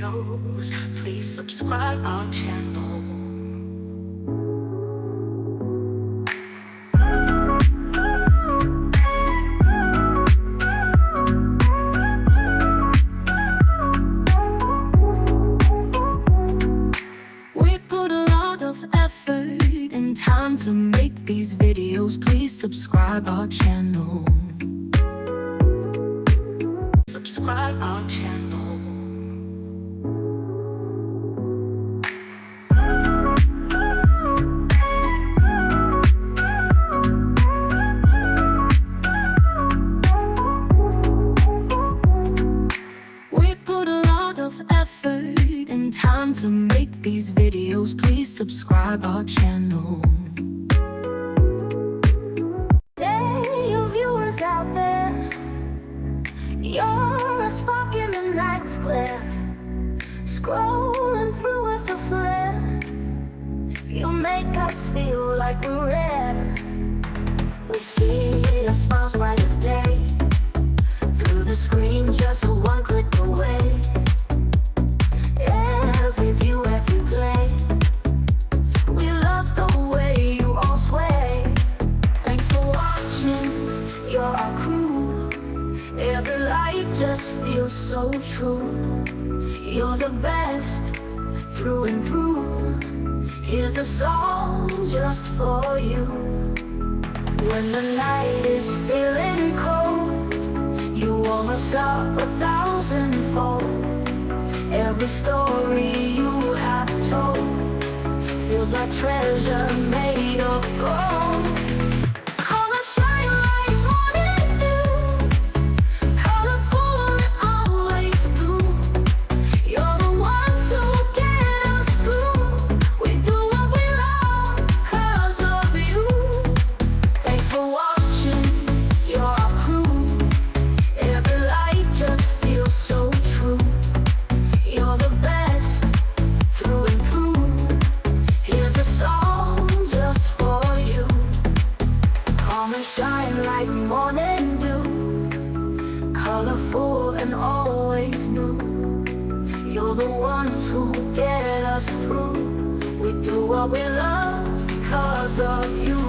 videos, please subscribe our channel. We put a lot of effort and time to make these videos. Please subscribe our channel. Subscribe our channel. We put a lot of effort and time to make these videos. Please subscribe our channel. Hey, you viewers out there, you're a spark in the night's glare, scrolling through with a flare. You make us feel like we're rare. We see your smiles bright as day, through the screen just one click away. Every view, every play, we love the way you all sway. Thanks for watching, you're our crew. Every light just feels so true. You're the best, through and through. Here's a song just for you. When the night is feeling cold, you warm us up 1,000-fold. Every story you have told feels like treasure made of gold. Come and shine like morning dew, colorful and always new. You're the ones who get us through. We do what we love 'cause of you. Thanks for watching, you're our crew. Every light just feels so true. You're the best, through and through. Here's a song just for you. Come and shine like morning dew, colorful and always new. You're the ones who get us through. We do what we love 'cause of you.